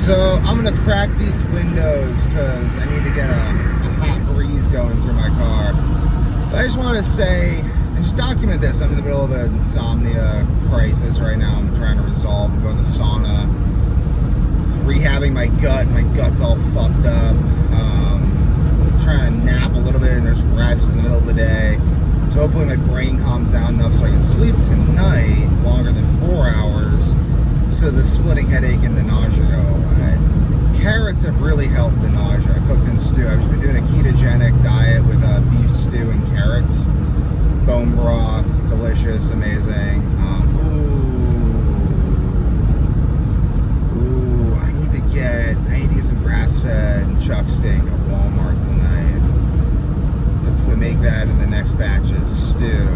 So I'm gonna crack these windows because I need to get a hot breeze going through my car. But I just want to say and just document this. I'm in the middle of an insomnia crisis right now. I'm trying to resolve. I'm going to the sauna, rehabbing my gut. My gut's all fucked up. Trying to nap a little bit and there's rest in the middle of the day. So hopefully my brain calms down enough so I can sleep tonight longer than 4 hours. So the splitting headache and the nausea go away. Carrots have really helped the nausea. I cooked in stew. I've been doing a ketogenic diet with beef stew and carrots. Bone broth, delicious, amazing. I need to get some grass-fed chuck steak at Walmart tonight to make that in the next batch of stew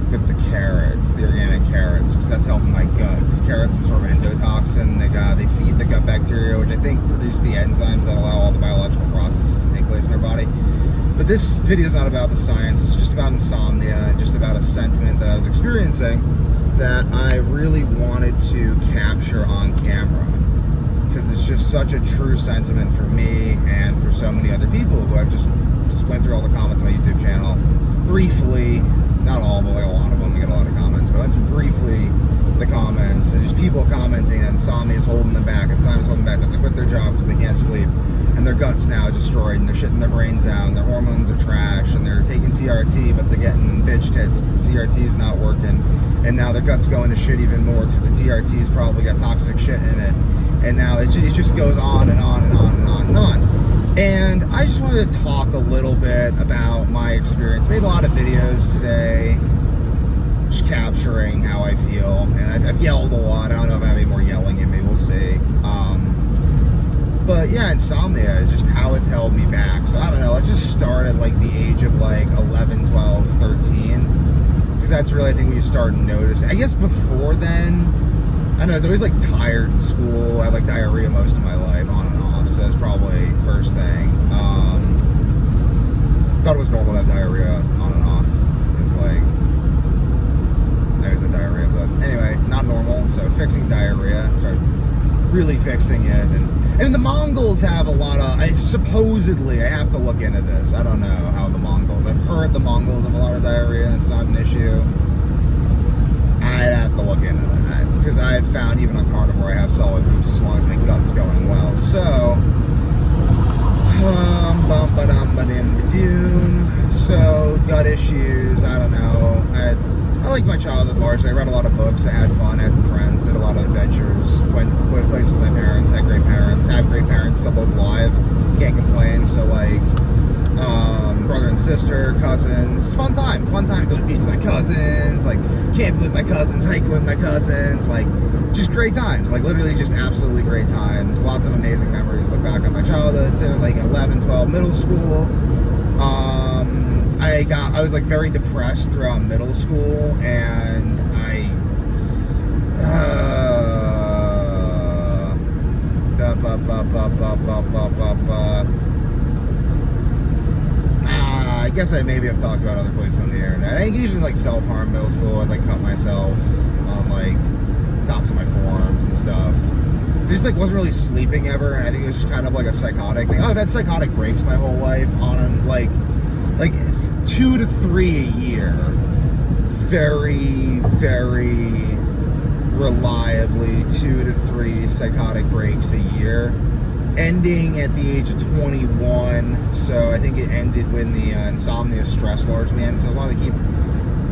with the carrots, the organic carrots, because that's helping my gut. Because carrots are sort of endotoxin. They feed the gut bacteria, which I think produce the enzymes that allow all the biological processes to take place in our body. But this video is not about the science. It's just about insomnia and just about a sentiment that I was experiencing that I really wanted to capture on camera. Because it's just such a true sentiment for me and for so many other people who I've just went through all the comments on my YouTube channel briefly. Not all, but like a lot of them. I get a lot of comments. But I went through briefly the comments and just people commenting that insomnia is holding them back. Insomnia is holding them back. That they quit their job because they can't sleep. And their guts now destroyed, and they're shitting their brains out, and their hormones are trash, and they're taking TRT, but they're getting bitch tits because the TRT is not working, and now their gut's going to shit even more because the TRT's probably got toxic shit in it, and now it just goes on and on and on and on and on. And I just wanted to talk a little bit about my experience. Made a lot of videos today, just capturing how I feel, and I've yelled a lot. I don't know if I have any more yelling in me. We'll see. But yeah, insomnia is just how it's held me back. So I don't know, let's just start at like the age of like 11, 12, 13. Because that's really, I think, when you start noticing. I guess before then, I don't know, I was always like tired in school. I had like diarrhea most of my life, on and off. So that's probably first thing. Thought it was normal to have diarrhea on and off. It's like, I always had diarrhea, but anyway, not normal. So fixing diarrhea, started really fixing it. And the Mongols have a lot of, supposedly, I have to look into this. I don't know how the Mongols, I've heard the Mongols have a lot of diarrhea and it's not an issue. I'd have to look into that. Because I've found even on carnivore I have solid poops as long as my gut's going well. So, so gut issues, I don't know. I liked my childhood largely. I read a lot of books. I had fun. I had some friends. Did a lot of adventures. Went places with my parents. Had great parents. Have great parents. Still both alive. Can't complain. So like, brother and sister, cousins. Fun time. Fun time. Go to the beach with my cousins. Like camping with my cousins. Hiking with my cousins. Like just great times. Like literally just absolutely great times. Lots of amazing memories. Look back on my childhood. So like 11, 12, middle school. I was like very depressed throughout middle school, and I guess I maybe have talked about other places on the internet. I engaged in like self-harm middle school. I'd like cut myself on like tops of my forearms and stuff. I just like wasn't really sleeping ever, and I think it was just kind of like a psychotic thing. I've had psychotic breaks my whole life on like 2 to 3 a year, very, very reliably 2 to 3 psychotic breaks a year, ending at the age of 21. So I think it ended when the insomnia stress largely ended. So as long as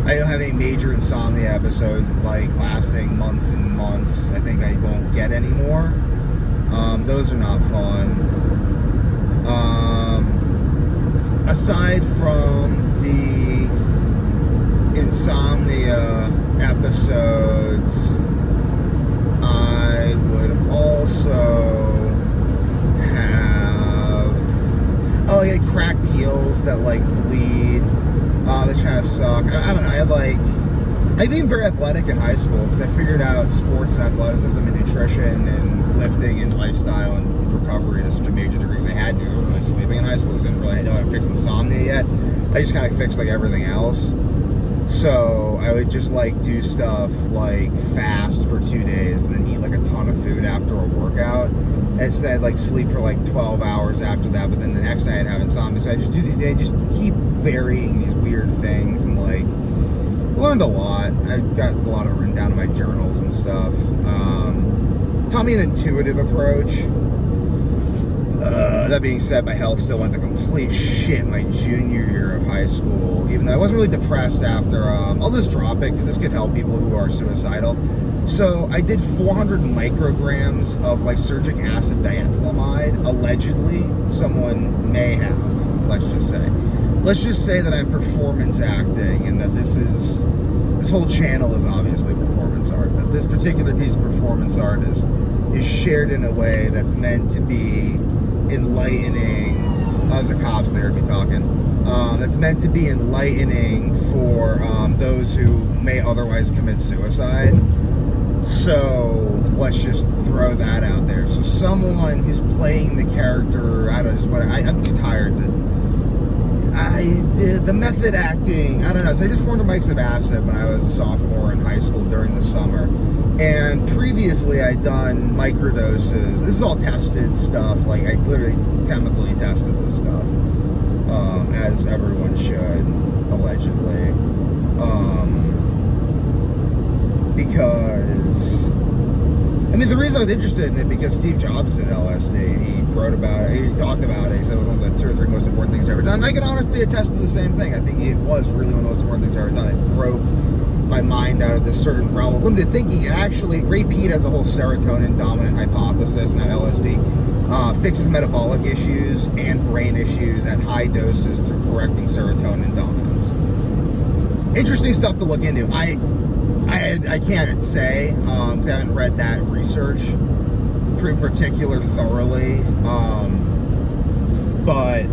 I don't have any major insomnia episodes like lasting months and months, I think I won't get any more. Those are not fun. Aside from the insomnia episodes, I would also have cracked heels that like bleed. This kind of suck. I don't know. I became very athletic in high school because I figured out sports and athleticism and nutrition and lifting and lifestyle and recovery to such a major degree because I had to. I was really sleeping in high school because I didn't really know how to fix insomnia yet. I just kind of fixed like everything else. So I would just like do stuff like fast for 2 days and then eat like a ton of food after a workout. Instead, like sleep for like 12 hours after that, but then the next night I'd have insomnia. So I just do these, I just keep varying these weird things, and like learned a lot. I got a lot of it written down in my journals and stuff. Taught me an intuitive approach. That being said, my health still went to complete shit my junior year of high school, even though I wasn't really depressed after. I'll just drop it because this could help people who are suicidal. So I did 400 micrograms of lysergic acid diethylamide. Allegedly, someone may have, let's just say. Let's just say that I'm performance acting, and that this whole channel is obviously performance art, but this particular piece of performance art is shared in a way that's meant to be enlightening. The cops there would be talking. That's meant to be enlightening for those who may otherwise commit suicide. So let's just throw that out there. So someone who's playing the character, I don't know, just what I'm too tired to. The method acting, I don't know. So I did 400 mics of acid when I was a sophomore in high school during the summer. And previously I'd done microdoses. This is all tested stuff. Like I literally chemically tested this stuff, as everyone should, allegedly. Because, I mean, the reason I was interested in it, because Steve Jobs did LSD. He wrote about it, he talked about it, he said it was one of the 2 or 3 most important things he's ever done. And I can honestly attest to the same thing. I think it was really one of the most important things I've ever done. It broke my mind out of this certain realm of limited thinking. And actually, Ray Peat has a whole serotonin dominant hypothesis, and how LSD fixes metabolic issues and brain issues at high doses through correcting serotonin dominance. Interesting stuff to look into. I can't say, because I haven't read that research pretty particular thoroughly, but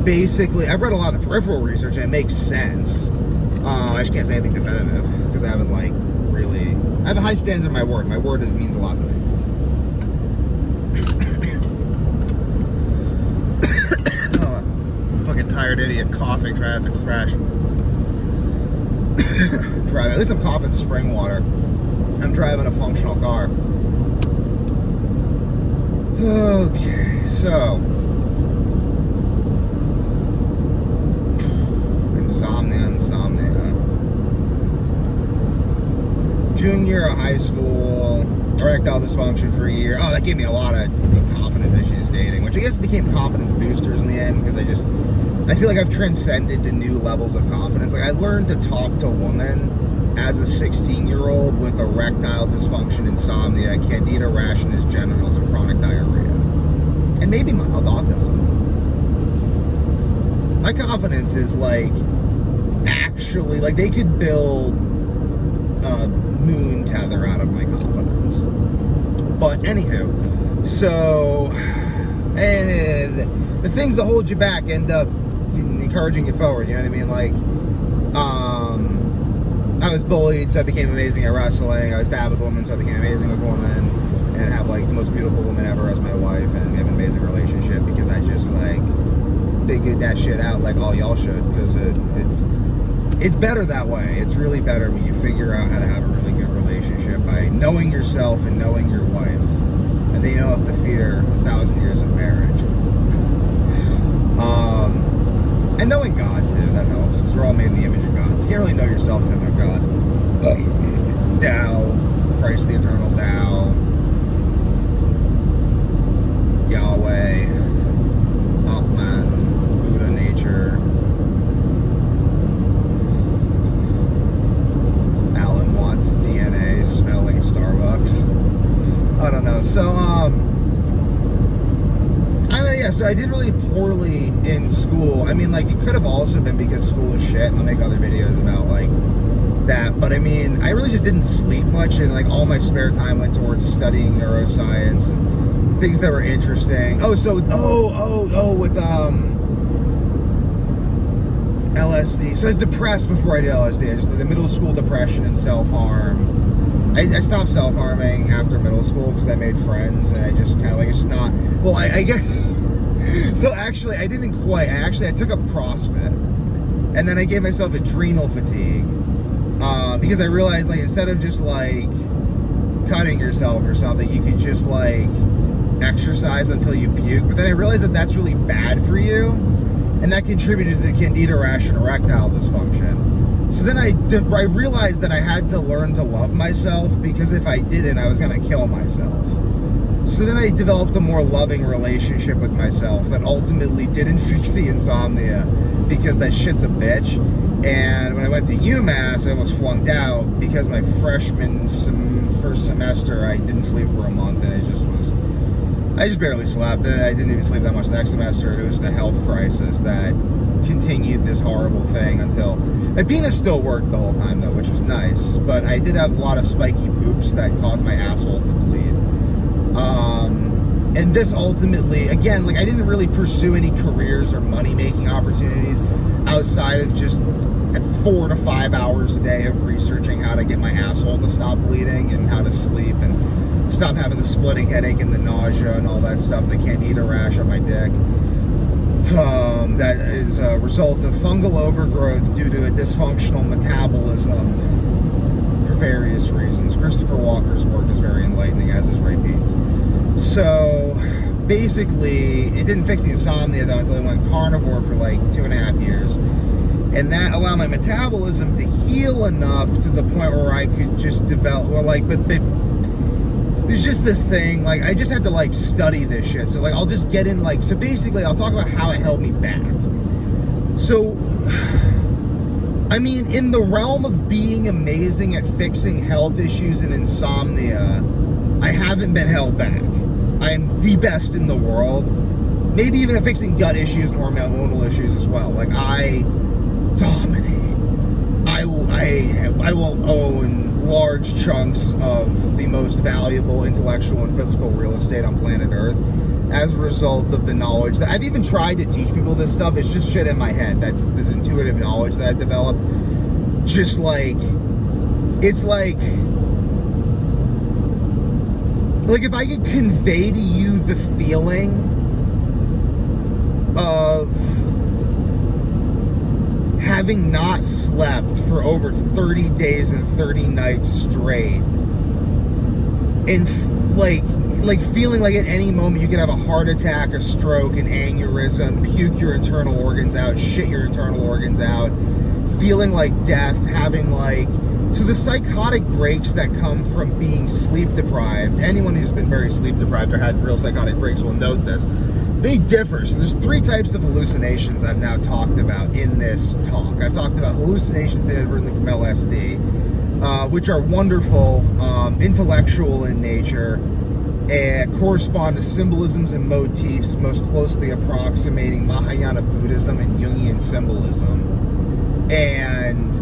basically I've read a lot of peripheral research and it makes sense. I just can't say anything definitive because I haven't I have a high standard in my word. My word means a lot to me. Fucking tired idiot coughing, trying not to crash. Driving. At least I'm coughing spring water. I'm driving a functional car. Okay, so insomnia. Junior year of high school, erectile dysfunction for a year. Oh, that gave me a lot of confidence issues dating, which I guess became confidence boosters in the end, because I feel like I've transcended to new levels of confidence. Like I learned to talk to women as a 16-year-old with erectile dysfunction, insomnia, candida rash in his genitals, and chronic diarrhea, and maybe mild autism. My confidence is actually they could build a moon tether out of my confidence. But anywho, so, and the things that hold you back end up encouraging you forward, you know what I mean? I was bullied, so I became amazing at wrestling. I was bad with women, so I became amazing with women, and have the most beautiful woman ever as my wife, and we have an amazing relationship because I just figured that shit out like all y'all should, because it's better that way. It's really better when you figure out how to have a really good relationship by knowing yourself and knowing your wife, and then you don't have to fear 1,000 years of marriage. And knowing God too, that helps, because we're all made in the image of God. So you can't really know yourself and know God. But Tao, Christ the eternal Tao, Yahweh, Atman, Buddha nature, Alan Watts DNA smelling Starbucks. I don't know. So so I did really poorly in school. I mean, it could have also been because school is shit, and I'll make other videos about that. But I mean, I really just didn't sleep much, and all my spare time went towards studying neuroscience and things that were interesting. With LSD. So I was depressed before I did LSD. I just the middle school depression and self-harm. I stopped self-harming after middle school because I made friends, and I just kind of it's just not. Well, I guess. So actually, I didn't quite. I took up CrossFit, and then I gave myself adrenal fatigue, because I realized, like, instead of just like cutting yourself or something, you could just like exercise until you puke. But then I realized that that's really bad for you, and that contributed to the candida rash and erectile dysfunction. So then I realized that I had to learn to love myself, because if I didn't, I was gonna kill myself. So then I developed a more loving relationship with myself that ultimately didn't fix the insomnia, because that shit's a bitch. And when I went to UMass, I almost flunked out because my first semester, I didn't sleep for a month, and I just barely slept. And I didn't even sleep that much next semester. And it was a health crisis that continued this horrible thing until my penis still worked the whole time though, which was nice. But I did have a lot of spiky poops that caused my asshole to bleed. And this ultimately, again, like, I didn't really pursue any careers or money-making opportunities outside of just 4 to 5 hours a day of researching how to get my asshole to stop bleeding and how to sleep and stop having the splitting headache and the nausea and all that stuff, the candida rash on my dick. That is a result of fungal overgrowth due to a dysfunctional metabolism for various reasons. Christopher Walker's work is very enlightening, as is Ray Pete's. So basically, it didn't fix the insomnia though until I went carnivore for like 2.5 years. And that allowed my metabolism to heal enough to the point where I could just develop, or like, but there's just this thing, like, I just had to like study this shit. So like, I'll just get in, like, so basically I'll talk about how it held me back. So, I mean, in the realm of being amazing at fixing health issues and insomnia, I haven't been held back. I'm the best in the world. Maybe even at fixing gut issues and hormonal issues as well. Like, I dominate. I will own large chunks of the most valuable intellectual and physical real estate on planet Earth as a result of the knowledge that I've even tried to teach people. This stuff is just shit in my head. That's this intuitive knowledge that I've developed. Just like, it's like if I could convey to you the feeling of having not slept for over 30 days and 30 nights straight, and like feeling like at any moment you could have a heart attack, a stroke, an aneurysm, puke your internal organs out, shit your internal organs out, feeling like death, having like, so the psychotic breaks that come from being sleep deprived, anyone who's been very sleep deprived or had real psychotic breaks will note this. They differ. So there's 3 types of hallucinations I've now talked about in this talk. I've talked about hallucinations inadvertently from LSD, which are wonderful, intellectual in nature, and correspond to symbolisms and motifs most closely approximating Mahayana Buddhism and Jungian symbolism. And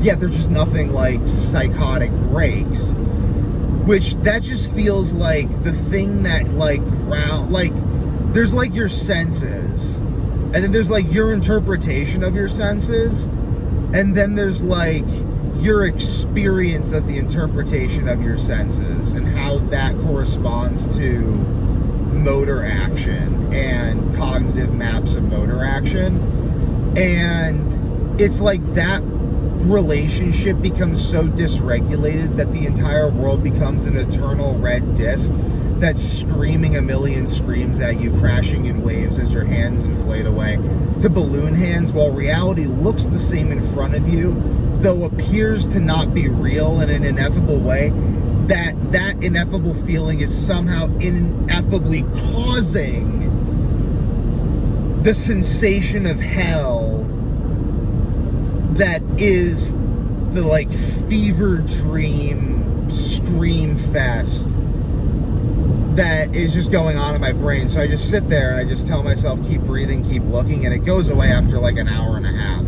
yet there's just nothing like psychotic breaks, which that just feels like the thing that like there's like your senses, and then there's like your interpretation of your senses, and then there's like your experience of the interpretation of your senses and how that corresponds to motor action and cognitive maps of motor action. And it's like that relationship becomes so dysregulated that the entire world becomes an eternal red disc that's screaming a million screams at you, crashing in waves as your hands inflate away to balloon hands, while reality looks the same in front of you, though appears to not be real in an ineffable way. That ineffable feeling is somehow ineffably causing the sensation of hell that is the like fever dream scream fest that is just going on in my brain. So I just sit there and I just tell myself, keep breathing, keep looking, and it goes away after like an hour and a half.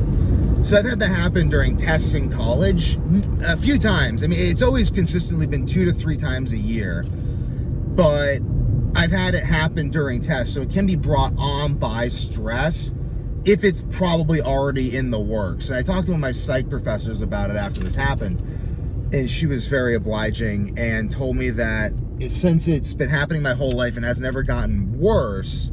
So I've had that happen during tests in college a few times. I mean, it's always consistently been 2 to 3 times a year, but I've had it happen during tests. So it can be brought on by stress if it's probably already in the works. And I talked to one of my psych professors about it after this happened, and she was very obliging and told me that since it's been happening my whole life and has never gotten worse,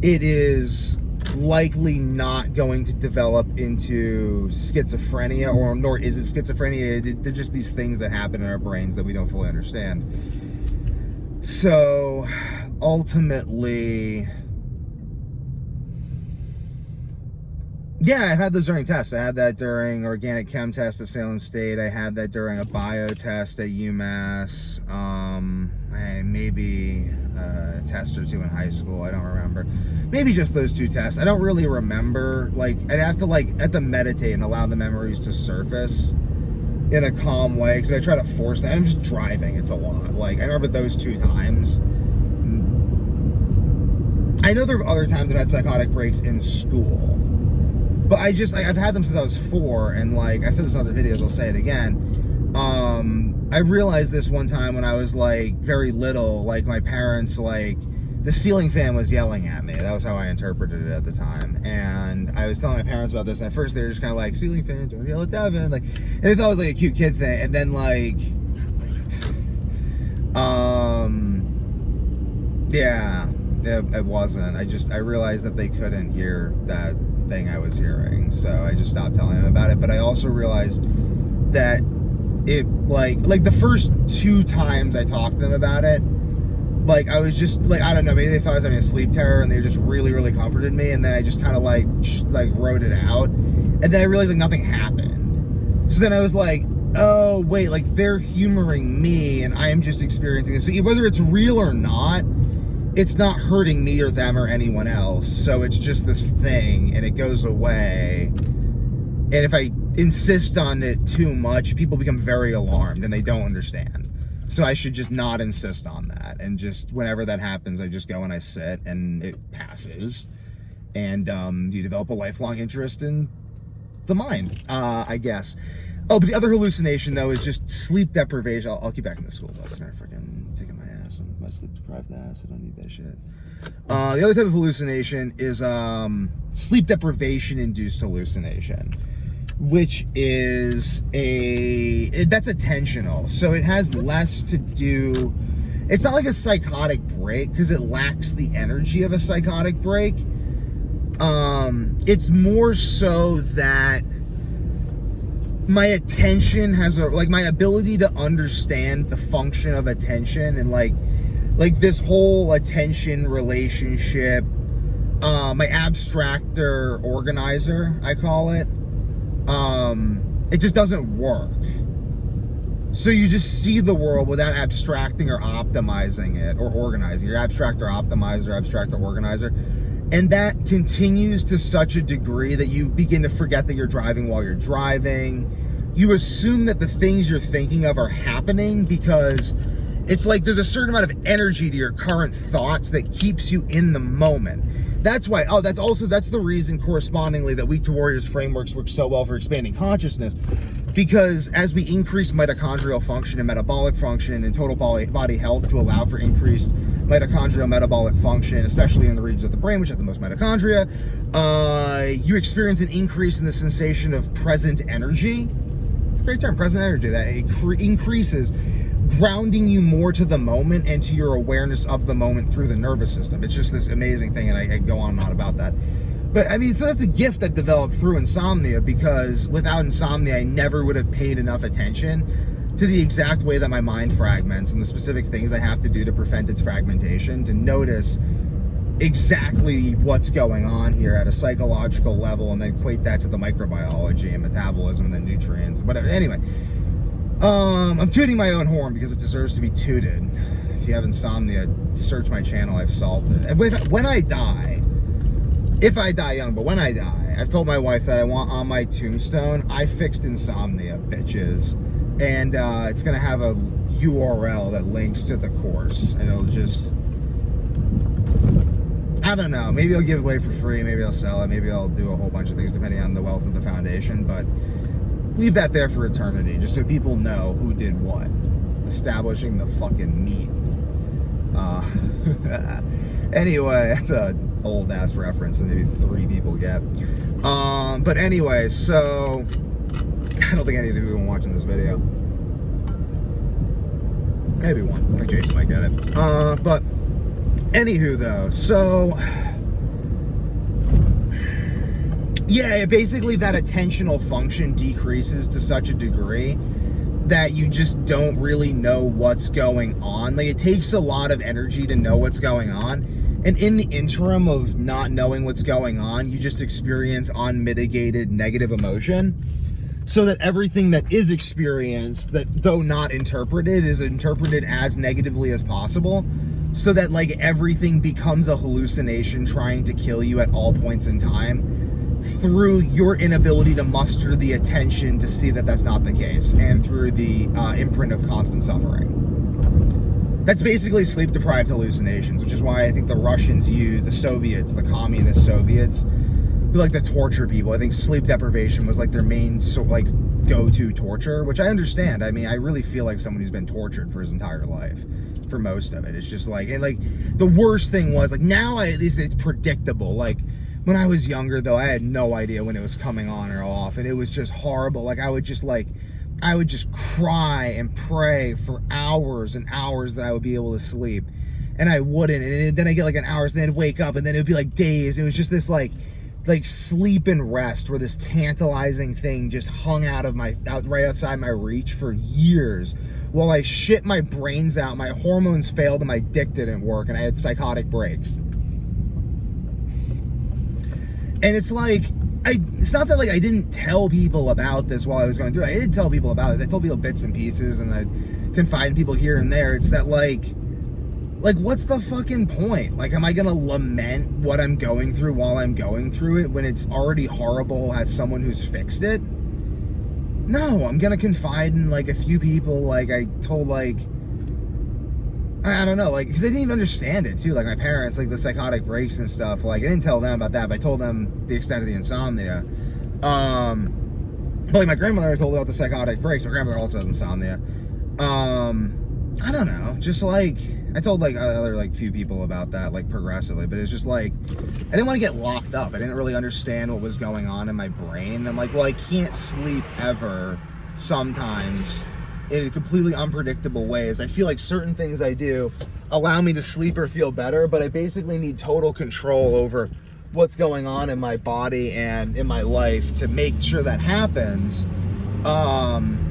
it is likely not going to develop into schizophrenia, or nor is it schizophrenia. They're just these things that happen in our brains that we don't fully understand. So ultimately, yeah, I've had those during tests. I had that during organic chem test at Salem State. I had that during a bio test at UMass. And maybe a test or two in high school. I don't remember. Maybe just those 2 tests. I don't really remember. Like, I'd have to meditate and allow the memories to surface in a calm way, because I try to force them. I'm just driving. It's a lot. Like, I remember those 2 times. I know there are other times I've had psychotic breaks in school, but I've had them since I was 4, and like I said this in other videos, I'll say it again. I realized this one time when I was like very little, like my parents, like the ceiling fan was yelling at me. That was how I interpreted it at the time. And I was telling my parents about this, and at first they were just kind of like, ceiling fan, don't yell at Devin. Like, and they thought it was like a cute kid thing. And then like, yeah, it wasn't. I realized that they couldn't hear that thing I was hearing. So I just stopped telling them about it. But I also realized that it like the first 2 times I talked to them about it, like I was just like, I don't know, maybe they thought I was having a sleep terror and they just really, really comforted me, and then I just kind of like wrote it out, and then I realized like nothing happened. So then I was like, oh wait, like they're humoring me and I am just experiencing this. So whether it's real or not, it's not hurting me or them or anyone else. So it's just this thing and it goes away. And if I insist on it too much, people become very alarmed and they don't understand. So I should just not insist on that. And just whenever that happens, I just go and I sit and it passes. And you develop a lifelong interest in the mind, I guess. Oh, but the other hallucination, though, is just sleep deprivation. I'll keep back in the school bus and I'm freaking taking my ass. I'm my sleep deprived ass. I don't need that shit. The other type of hallucination is sleep deprivation-induced hallucination, which is that's attentional. So it has less to do, it's not like a psychotic break because it lacks the energy of a psychotic break. It's more so that my attention has my ability to understand the function of attention and like this whole attention relationship, my abstractor organizer, I call it, it just doesn't work. So you just see the world without abstracting or optimizing it or organizing. Your abstractor optimizer, abstractor organizer. And that continues to such a degree that you begin to forget that you're driving while you're driving. You assume that the things you're thinking of are happening because it's like there's a certain amount of energy to your current thoughts that keeps you in the moment. That's why, that's the reason correspondingly that Weak to Warriors frameworks work so well for expanding consciousness, because as we increase mitochondrial function and metabolic function and total body health to allow for increased mitochondrial metabolic function, especially in the regions of the brain which have the most mitochondria, you experience an increase in the sensation of present energy. It's a great term, present energy, that increases, grounding you more to the moment and to your awareness of the moment through the nervous system. It's just this amazing thing, and I go on and on about that. But I mean, so that's a gift that developed through insomnia, because without insomnia, I never would have paid enough attention to the exact way that my mind fragments and the specific things I have to do to prevent its fragmentation, to notice exactly what's going on here at a psychological level and then equate that to the microbiology and metabolism and the nutrients, whatever. Anyway, I'm tooting my own horn because it deserves to be tooted. If you have insomnia, search my channel, I've solved it. And when I die, if I die young, but when I die, I've told my wife that I want on my tombstone, I fixed insomnia, bitches. And it's gonna have a URL that links to the course, and it'll just, I don't know, maybe I'll give it away for free, maybe I'll sell it, maybe I'll do a whole bunch of things depending on the wealth of the foundation, but leave that there for eternity, just so people know who did what. Establishing the fucking meat. Anyway, that's a old ass reference that maybe 3 people get. But anyway, so I don't think any of you are watching this video. Maybe one, like Jason might get it. But anywho though, so Yeah, basically that attentional function decreases to such a degree that you just don't really know what's going on. Like, it takes a lot of energy to know what's going on. And in the interim of not knowing what's going on, you just experience unmitigated negative emotion. So that everything that is experienced, that though not interpreted, is interpreted as negatively as possible. So that like everything becomes a hallucination trying to kill you at all points in time, through your inability to muster the attention to see that that's not the case, and through the imprint of constant suffering. That's basically sleep-deprived hallucinations, which is why I think the Russians the Soviets, the communist Soviets, who like to torture people. I think sleep deprivation was like their main go-to torture, which I understand. I mean, I really feel like someone who's been tortured for his entire life, for most of it. It's just like, and like the worst thing was like, now at least it's predictable. Like, when I was younger, though, I had no idea when it was coming on or off, and it was just horrible. Like, I would just cry and pray for hours and hours that I would be able to sleep, and I wouldn't. And then I get like an hour, and then I'd wake up, and then it would be like days. It was just this like sleep and rest, where this tantalizing thing just hung out right outside my reach for years, while I shit my brains out, my hormones failed, and my dick didn't work, and I had psychotic breaks. And it's like, it's not that like I didn't tell people about this while I was going through it. I did tell people about it. I told people bits and pieces, and I'd confide in people here and there. It's that like what's the fucking point? Like, am I gonna lament what I'm going through while I'm going through it when it's already horrible as someone who's fixed it? No, I'm gonna confide in like a few people. Like, I told like, I don't know, like, because I didn't even understand it too. Like, my parents, like the psychotic breaks and stuff, like, I didn't tell them about that, but I told them the extent of the insomnia. But like, my grandmother told about the psychotic breaks. My grandmother also has insomnia. I don't know, just like, I told like other like few people about that, like progressively, but it's just like, I didn't want to get locked up. I didn't really understand what was going on in my brain. I'm like, well, I can't sleep ever sometimes in completely unpredictable ways. I feel like certain things I do allow me to sleep or feel better, but I basically need total control over what's going on in my body and in my life to make sure that happens.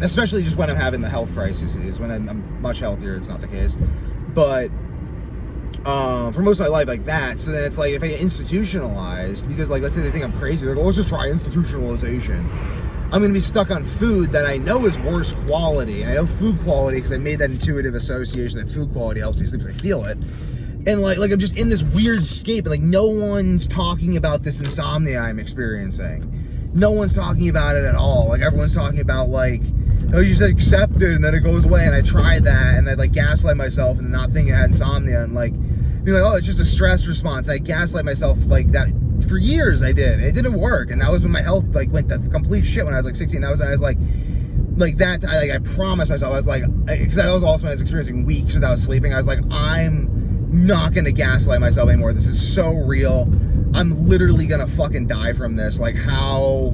Especially just when I'm having the health crises. When I'm much healthier, it's not the case. But for most of my life, like that. So then it's like, if I get institutionalized, because like, let's say they think I'm crazy, they're like, let's just try institutionalization. I'm going to be stuck on food that I know is worse quality. And I know food quality because I made that intuitive association that food quality helps me sleep because I feel it. And like I'm just in this weird scape, and like no one's talking about this insomnia I'm experiencing. No one's talking about it at all. Like, everyone's talking about like, oh, you just accept it and then it goes away. And I tried that, and I like gaslight myself into not thinking I had insomnia, and like be like, oh, it's just a stress response. I gaslight myself like that. For years I did. It didn't work, and that was when my health like went to complete shit when I was like 16. I was like that. I promised myself. I was like, because I was also, when I was experiencing weeks without sleeping, I was like, I'm not gonna gaslight myself anymore. This is so real. I'm literally gonna fucking die from this. Like, how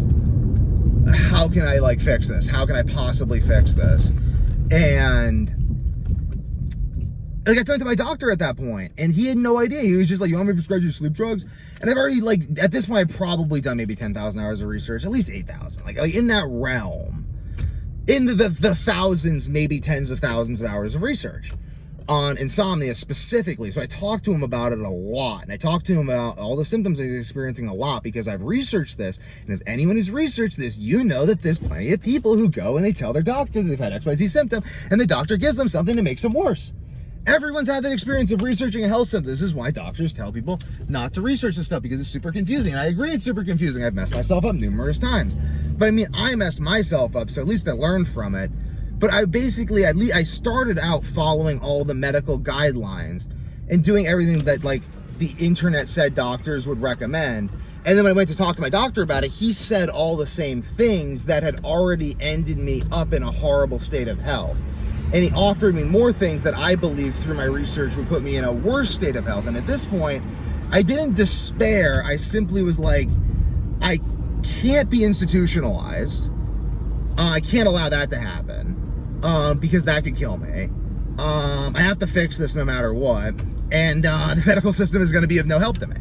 can I like fix this? How can I possibly fix this? And like, I talked to my doctor at that point, and he had no idea. He was just like, you want me to prescribe you sleep drugs? And I've already, like, at this point, I've probably done maybe 10,000 hours of research, at least 8,000, like in that realm, in the thousands, maybe tens of thousands of hours of research on insomnia specifically. So I talked to him about it a lot, and I talked to him about all the symptoms he's experiencing a lot, because I've researched this, and as anyone who's researched this, you know that there's plenty of people who go and they tell their doctor they've had XYZ symptom, and the doctor gives them something that makes them worse. Everyone's had that experience of researching a health symptom. This is why doctors tell people not to research this stuff, because it's super confusing. And I agree, it's super confusing. I've messed myself up numerous times. But I mean, I messed myself up, so at least I learned from it. But I basically, I started out following all the medical guidelines and doing everything that like the internet said doctors would recommend. And then when I went to talk to my doctor about it, he said all the same things that had already ended me up in a horrible state of health. And he offered me more things that I believe through my research would put me in a worse state of health. And at this point, I didn't despair. I simply was like, I can't be institutionalized. I can't allow that to happen, because that could kill me. I have to fix this no matter what. And the medical system is going to be of no help to me.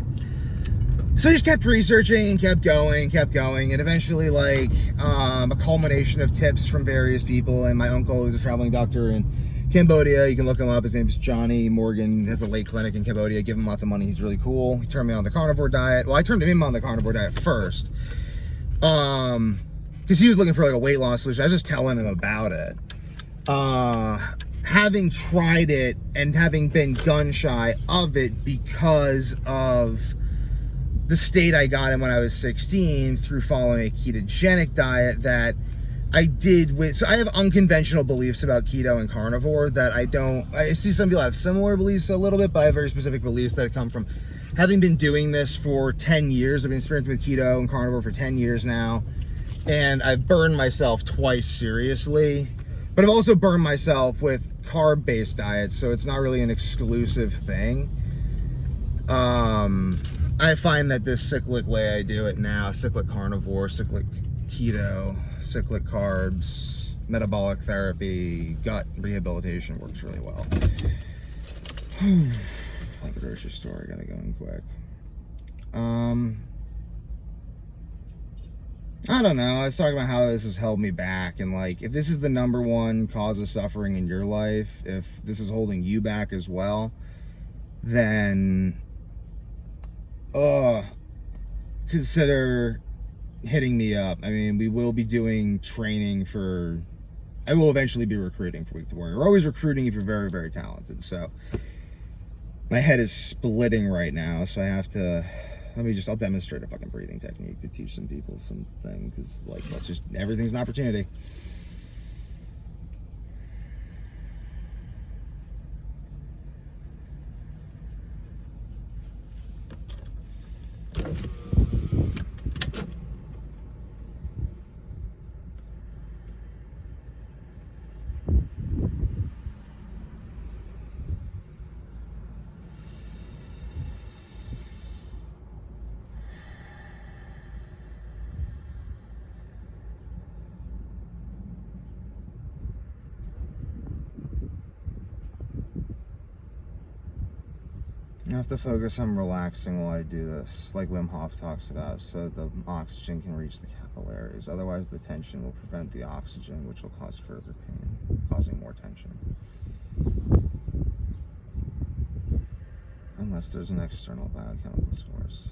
So I just kept researching and kept going, and eventually, like, a culmination of tips from various people. And my uncle is a traveling doctor in Cambodia. You can look him up. His name's Johnny Morgan. He has the lake clinic in Cambodia. Give him lots of money. He's really cool. He turned me on the carnivore diet. Well, I turned him on the carnivore diet first, because he was looking for like a weight loss solution. I was just telling him about it. Having tried it and having been gun shy of it because of the state I got in when I was 16 through following a ketogenic diet that I did with, so I have unconventional beliefs about keto and carnivore that I see some people have similar beliefs a little bit, but I have very specific beliefs that come from having been doing this for 10 years. I've been experimenting with keto and carnivore for 10 years now, and I've burned myself twice seriously, but I've also burned myself with carb-based diets, so it's not really an exclusive thing. I find that this cyclic way I do it now, cyclic carnivore, cyclic keto, cyclic carbs, metabolic therapy, gut rehabilitation works really well. Like a grocery store, I gotta go in quick. I don't know, I was talking about how this has held me back, and like, if this is the number one cause of suffering in your life, if this is holding you back as well, then consider hitting me up. I mean, we will be doing training for, I will eventually be recruiting for Week to Warrior. We're always recruiting if you're very, very talented. So my head is splitting right now, so I have to, I'll demonstrate a fucking breathing technique to teach some people something, because like, that's just, everything's an opportunity. I have to focus on relaxing while I do this, like Wim Hof talks about, so the oxygen can reach the capillaries. Otherwise, the tension will prevent the oxygen, which will cause further pain, causing more tension. Unless there's an external biochemical source.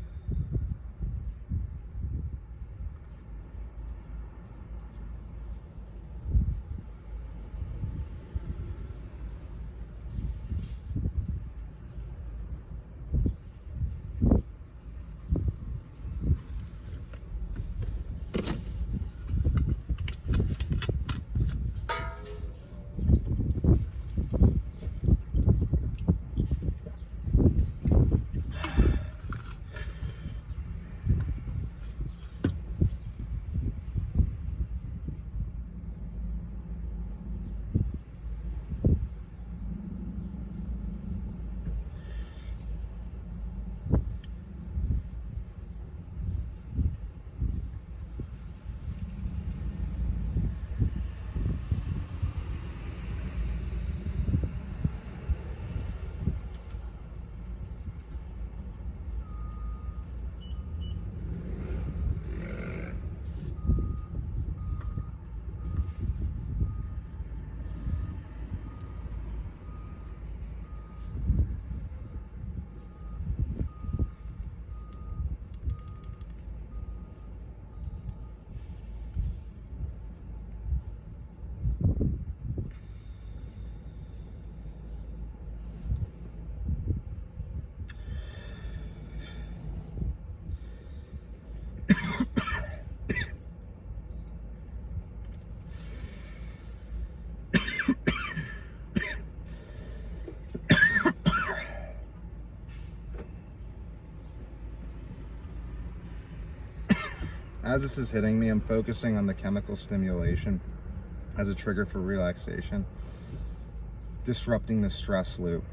As this is hitting me, I'm focusing on the chemical stimulation as a trigger for relaxation, disrupting the stress loop.